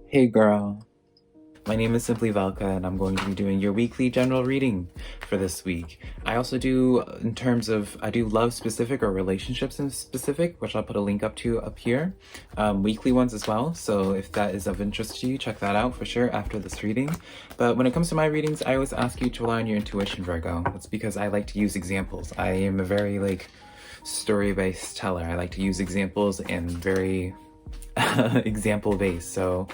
Hey girl, my name is SimplyVelca and I'm going to be doing your weekly general reading for this week. I also do, in terms of, I do love specific or relationships in specific, which I'll put a link up to up here, weekly ones as well. So if that is of interest to you, check that out for sure after this reading. But when it comes to my readings, I always ask you to rely on your intuition, Virgo. That's because I like to use examples. I am a very story-based teller. I like to use examples and very example based. So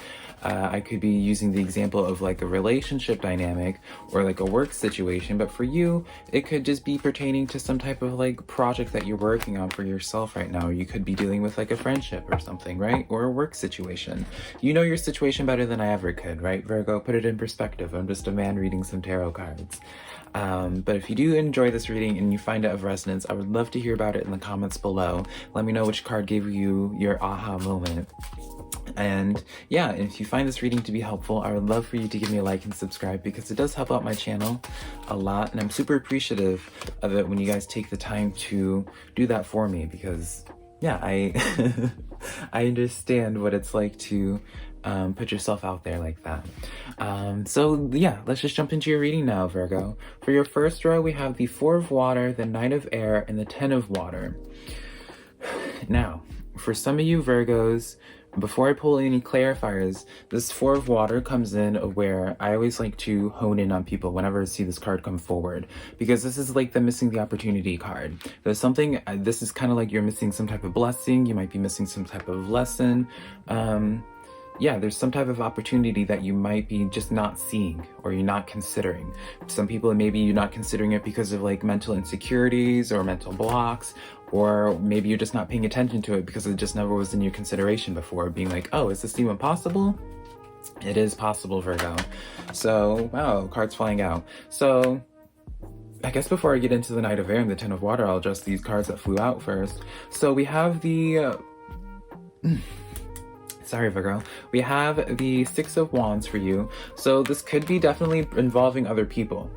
I could be using the example of like a relationship dynamic or like a work situation, but for you, it could just be pertaining to some type of like project that you're working on for yourself right now. You could be dealing with like a friendship or something, right? Or a work situation. You know your situation better than I ever could, right, Virgo? Put it in perspective. I'm just a man reading some tarot cards. But if you do enjoy this reading and you find it of resonance, I would love to hear about it in the comments below. Let me know which card gave you your aha moment. And yeah, if you find this reading to be helpful, I would love for you to give me a like and subscribe because it does help out my channel a lot. And I'm super appreciative of it when you guys take the time to do that for me because yeah, I understand what it's like to put yourself out there like that. So yeah, let's just jump into your reading now, Virgo. For your first row, we have the Four of Water, the Knight of Air, and the Ten of Water. Now, for some of you Virgos, before I pull any clarifiers, this Four of Water comes in where I always like to hone in on people whenever I see this card come forward, because this is like the missing the opportunity card. There's something, this is kind of like you're missing some type of blessing, you might be missing some type of lesson. Yeah, there's some type of opportunity that you might be just not seeing or you're not considering. Some people, maybe you're not considering it because of like mental insecurities or mental blocks, or maybe you're just not paying attention to it because it just never was in your consideration before, being like, oh, is this even possible? It is possible, Virgo. So, wow, cards flying out. So, I guess before I get into the Knight of Air and the Ten of Water, I'll address these cards that flew out first. So we have the... Sorry, Virgo. We have the Six of Wands for you. So this could be definitely involving other people.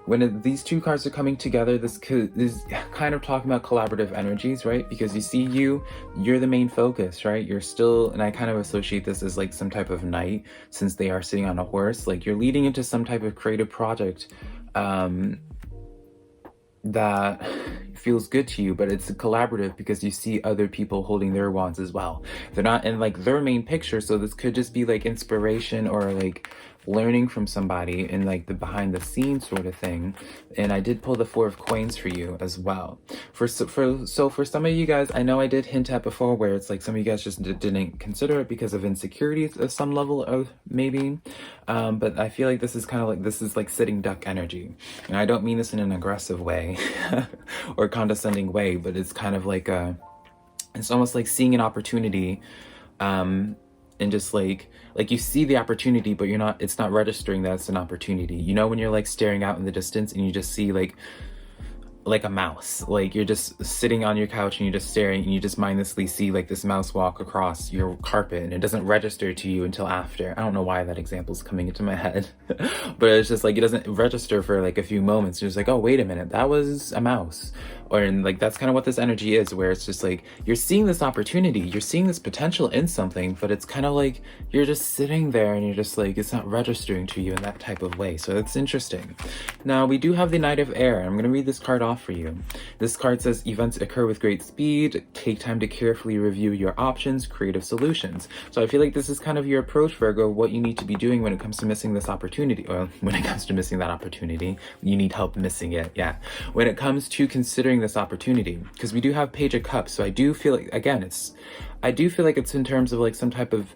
When these two cards are coming together, this is kind of talking about collaborative energies, right? Because you see you're the main focus, right? You're still, and I kind of associate this as like some type of knight, since they are sitting on a horse. Like you're leading into some type of creative project that feels good to you, but it's collaborative because you see other people holding their wands as well. They're not in like their main picture, so this could just be like inspiration or like learning from somebody in like the behind the scenes sort of thing. And I did pull the Four of Coins for you as well. So for some of you guys, I know I did hint at before where it's like some of you guys just didn't consider it because of insecurities of some level of maybe, but I feel like this is kind of like, this is like sitting duck energy. And I don't mean this in an aggressive way or condescending way, but it's kind of like it's almost like seeing an opportunity and just like you see the opportunity, but it's not registering that it's an opportunity. You know, when you're like staring out in the distance and you just see like a mouse, like you're just sitting on your couch and you're just staring and you just mindlessly see like this mouse walk across your carpet and it doesn't register to you until after. I don't know why that example is coming into my head, but it's just like it doesn't register for like a few moments. You're just like, oh, wait a minute, that was a mouse. And like that's kind of what this energy is, where it's just like you're seeing this opportunity, you're seeing this potential in something, but it's kind of like you're just sitting there and you're just like, it's not registering to you in that type of way. So it's interesting. Now we do have the Knight of Air. I'm going to read this card off for you. This card says events occur with great speed. Take time to carefully review your options, creative solutions. So I feel like this is kind of your approach, Virgo, what you need to be doing when it comes to missing this opportunity. Well, when it comes to missing that opportunity, you need help missing it. Yeah. When it comes to considering this opportunity, because we do have Page of Cups, so I do feel like, again, I do feel like it's in terms of like some type of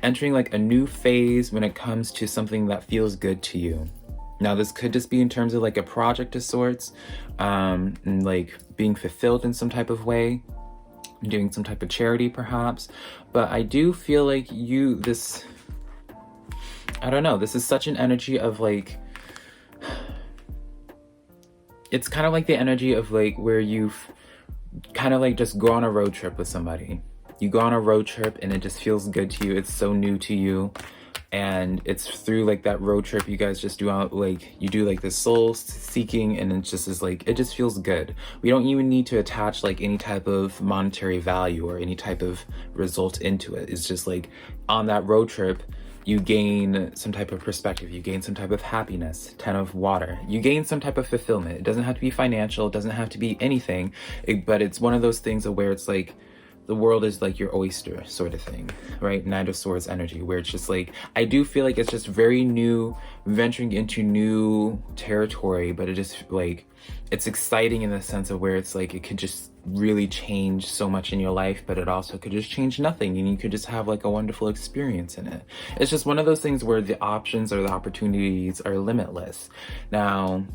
entering like a new phase when it comes to something that feels good to you. Now this could just be in terms of like a project of sorts, and like being fulfilled in some type of way, doing some type of charity perhaps, but I do feel like I don't know, this is such an energy of like, it's kind of like the energy of like where you've kind of like just go on a road trip with somebody. You go on a road trip and it just feels good to you. It's so new to you. and it's through like that road trip you guys just do out, like you do like this soul seeking, and it just is like, it just feels good. We don't even need to attach like any type of monetary value or any type of result into it. It's just like on that road trip you gain some type of perspective, you gain some type of happiness. 10 of water, you gain some type of fulfillment. It doesn't have to be financial, it doesn't have to be anything, but it's one of those things where it's like the world is like your oyster sort of thing, right? Knight of Swords energy, where it's just like, I do feel like it's just very new, venturing into new territory, but it just like, it's exciting in the sense of where it's like, it could just really change so much in your life, but it also could just change nothing, and you could just have like a wonderful experience in it. It's just one of those things where the options or the opportunities are limitless. Now,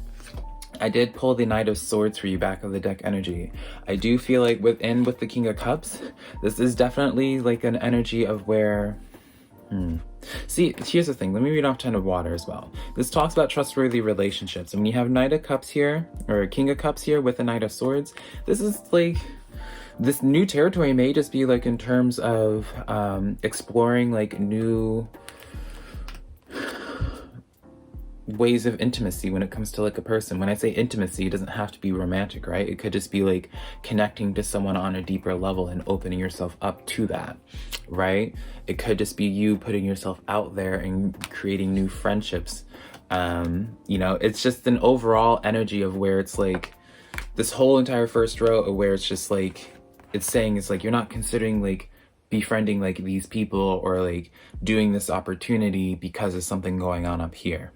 I did pull the Knight of Swords for you, back of the deck energy. I do feel like with the King of Cups, this is definitely like an energy of where, see, here's the thing. Let me read off 10 of water as well. This talks about trustworthy relationships. And when you have Knight of Cups here, or King of Cups here with the Knight of Swords, this is like, this new territory may just be like in terms of exploring like new ways of intimacy when it comes to like a person. When I say intimacy, it doesn't have to be romantic, right? It could just be like connecting to someone on a deeper level and opening yourself up to that, right? It could just be you putting yourself out there and creating new friendships. You know, it's just an overall energy of where it's like this whole entire first row of where it's just like, it's saying it's like, you're not considering like befriending like these people or like doing this opportunity because of something going on up here.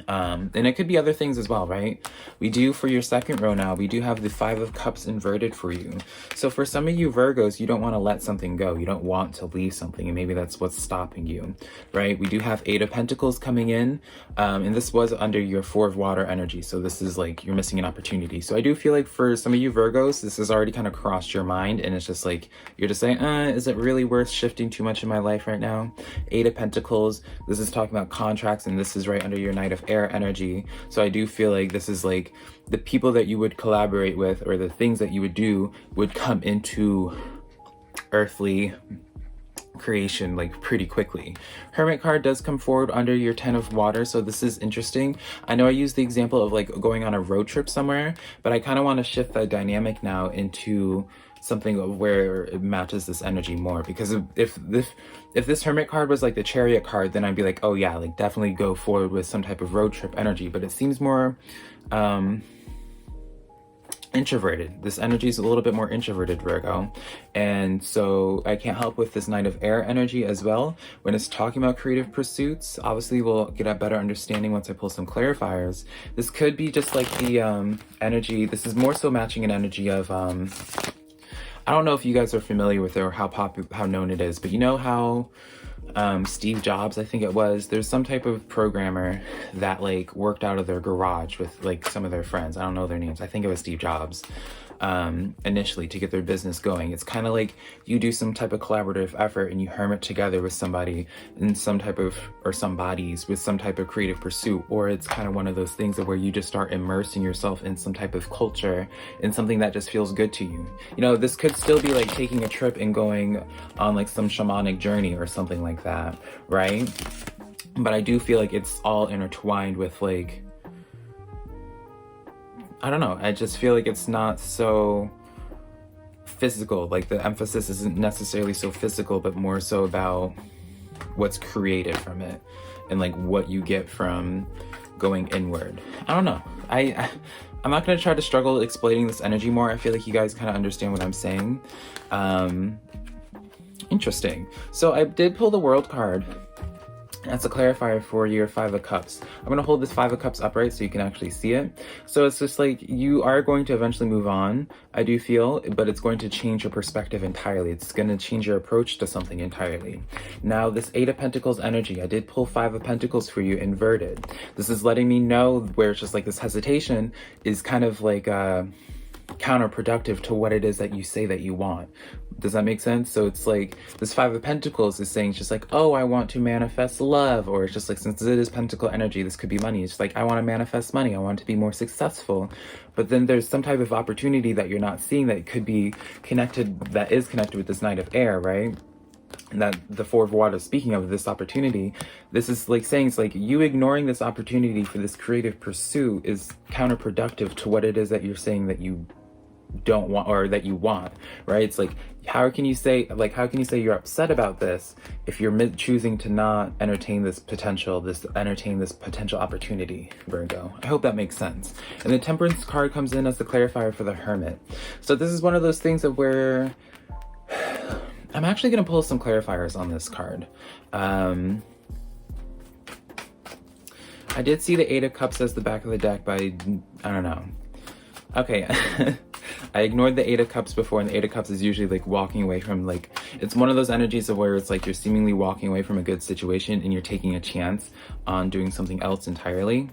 And it could be other things as well, right? We do, for your second row now, we do have the 5 of Cups inverted for you. So for some of you Virgos, you don't want to let something go. You don't want to leave something, and maybe that's what's stopping you, right? We do have 8 of Pentacles coming in, and this was under your 4 of water energy. So this is like, you're missing an opportunity. So I do feel like for some of you Virgos, this has already kind of crossed your mind, and it's just like, you're just saying, is it really worth shifting too much in my life right now? 8 of Pentacles, this is talking about contracts, and this is right under your Knight of Air energy. So I do feel like this is like the people that you would collaborate with, or the things that you would do, would come into earthly creation like pretty quickly. Hermit card does come forward under your 10 of water, so this is interesting. I know I used the example of like going on a road trip somewhere, but I kind of want to shift that dynamic now into something where it matches this energy more, because if this Hermit card was like the Chariot card, then I'd be like, oh yeah, like definitely go forward with some type of road trip energy. But it seems more introverted. This energy is a little bit more introverted, Virgo. And so I can't help with this Knight of Air energy as well. When it's talking about creative pursuits, obviously we'll get a better understanding once I pull some clarifiers. This could be just like the energy. This is more so matching an energy of I don't know if you guys are familiar with it or how known it is, but you know how Steve Jobs, I think it was, there's some type of programmer that like worked out of their garage with like some of their friends. I don't know their names. I think it was Steve Jobs. Initially to get their business going. It's kind of like you do some type of collaborative effort and you hermit together with somebody in some type of, or some bodies with some type of creative pursuit, or it's kind of one of those things where you just start immersing yourself in some type of culture, in something that just feels good to you. You know, this could still be like taking a trip and going on like some shamanic journey or something like that, right? But I do feel like it's all intertwined with like, I don't know, I just feel like it's not so physical. Like the emphasis isn't necessarily so physical, but more so about what's created from it and like what you get from going inward. I don't know. I'm not going to try to struggle explaining this energy more. I feel like you guys kind of understand what I'm saying. Interesting. So I did pull the World card. That's a clarifier for your 5 of Cups. I'm going to hold this 5 of Cups upright so you can actually see it. So it's just like you are going to eventually move on, I do feel, but it's going to change your perspective entirely. It's going to change your approach to something entirely. Now, this 8 of Pentacles energy, I did pull 5 of Pentacles for you inverted. This is letting me know where it's just like this hesitation is kind of like counterproductive to what it is that you say that you want. Does that make sense? So it's like this 5 of Pentacles is saying just like, oh, I want to manifest love, or it's just like, since it is Pentacle energy, this could be money. It's just like, I want to manifest money. I want to be more successful. But then there's some type of opportunity that you're not seeing that could be connected, that is connected with this Knight of Air, right? that the Four of Water is speaking of, this opportunity, this is like saying, it's like you ignoring this opportunity for this creative pursuit is counterproductive to what it is that you're saying that you don't want, or that you want, right? It's like, how can you say you're upset about this if you're choosing to not entertain this potential opportunity, Virgo? I hope that makes sense. And the Temperance card comes in as the clarifier for the Hermit. So this is one of those things of where I'm actually going to pull some clarifiers on this card. I did see the Eight of Cups as the back of the deck, but I don't know. Okay. I ignored the Eight of Cups before, and the Eight of Cups is usually like walking away from, like, it's one of those energies of where it's like you're seemingly walking away from a good situation and you're taking a chance on doing something else entirely.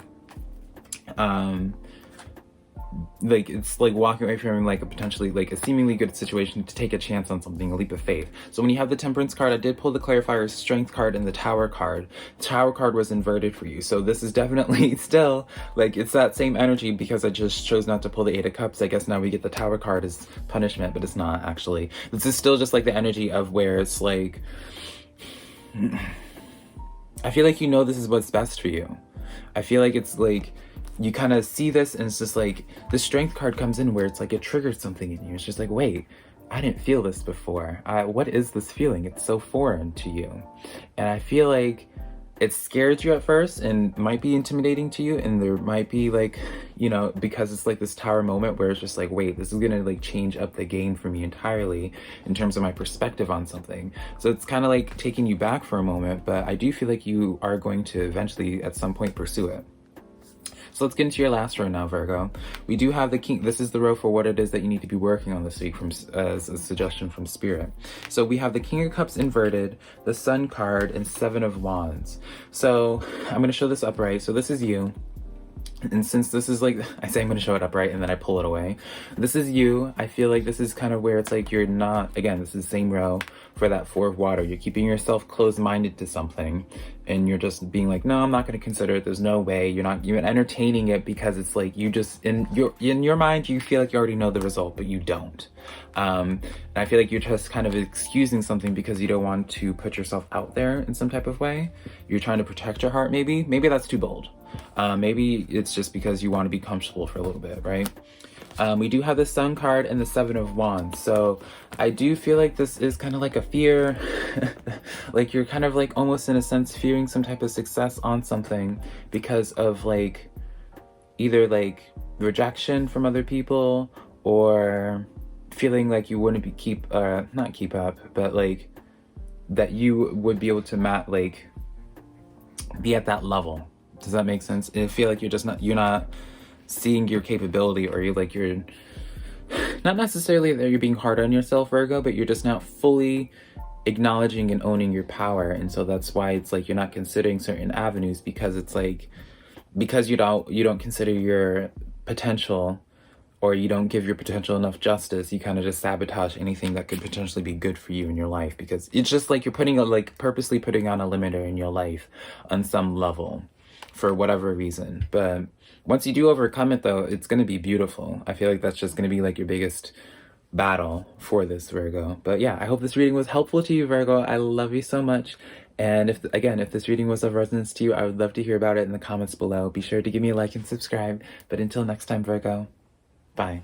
Like, it's like walking away from like a potentially like a seemingly good situation to take a chance on something, a leap of faith. So when you have the Temperance card, I did pull the clarifier Strength card and the Tower card. The Tower card was inverted for you, so this is definitely still like, it's that same energy, because I just chose not to pull the Eight of Cups. I guess now we get the Tower card as punishment, but it's not actually. This is still just like the energy of where it's like, I feel like you know this is what's best for you. I feel like it's like you kind of see this, and it's just like the Strength card comes in where it's like it triggers something in you. It's just like, wait, I didn't feel this before. What is this feeling? It's so foreign to you. And I feel like it scares you at first and might be intimidating to you, and there might be like, you know, because it's like this Tower moment where it's just like, wait, this is gonna like change up the game for me entirely in terms of my perspective on something. So it's kind of like taking you back for a moment, but I do feel like you are going to eventually at some point pursue it. So let's get into your last row now, Virgo. We do have the King. This is the row for what it is that you need to be working on this week, as a suggestion from Spirit. So we have the King of Cups inverted, the Sun card, and Seven of Wands. So I'm going to show this upright. So this is you. And since this is like, I say I'm going to show it upright and then I pull it away. This is you. I feel like this is kind of where it's like you're not, again, this is the same row for that Four of Water. You're keeping yourself closed-minded to something, and you're just being like, no, I'm not going to consider it. There's no way. You're entertaining it because it's like you just, in your mind, you feel like you already know the result, but you don't. And I feel like you're just kind of excusing something because you don't want to put yourself out there in some type of way. You're trying to protect your heart, maybe. Maybe that's too bold. Maybe it's just because you want to be comfortable for a little bit, right? We do have the Sun card and the Seven of Wands. So I do feel like this is kind of like a fear. Like you're kind of like almost in a sense fearing some type of success on something because of like either like rejection from other people, or feeling like you wouldn't not keep up, but like that you would be able to be at that level. Does that make sense? I feel like you're not seeing your capability, or you're not necessarily that you're being hard on yourself, Virgo, but you're just not fully acknowledging and owning your power. And so that's why it's like you're not considering certain avenues, because it's like, because you don't consider your potential, or you don't give your potential enough justice, you kind of just sabotage anything that could potentially be good for you in your life, because it's just like you're purposely putting on a limiter in your life on some level for whatever reason. But once you do overcome it, though, it's going to be beautiful. I feel like that's just going to be like your biggest battle for this, Virgo. But yeah, I hope this reading was helpful to you, Virgo. I love you so much. And if this reading was of resonance to you, I would love to hear about it in the comments below. Be sure to give me a like and subscribe. But until next time, Virgo, bye.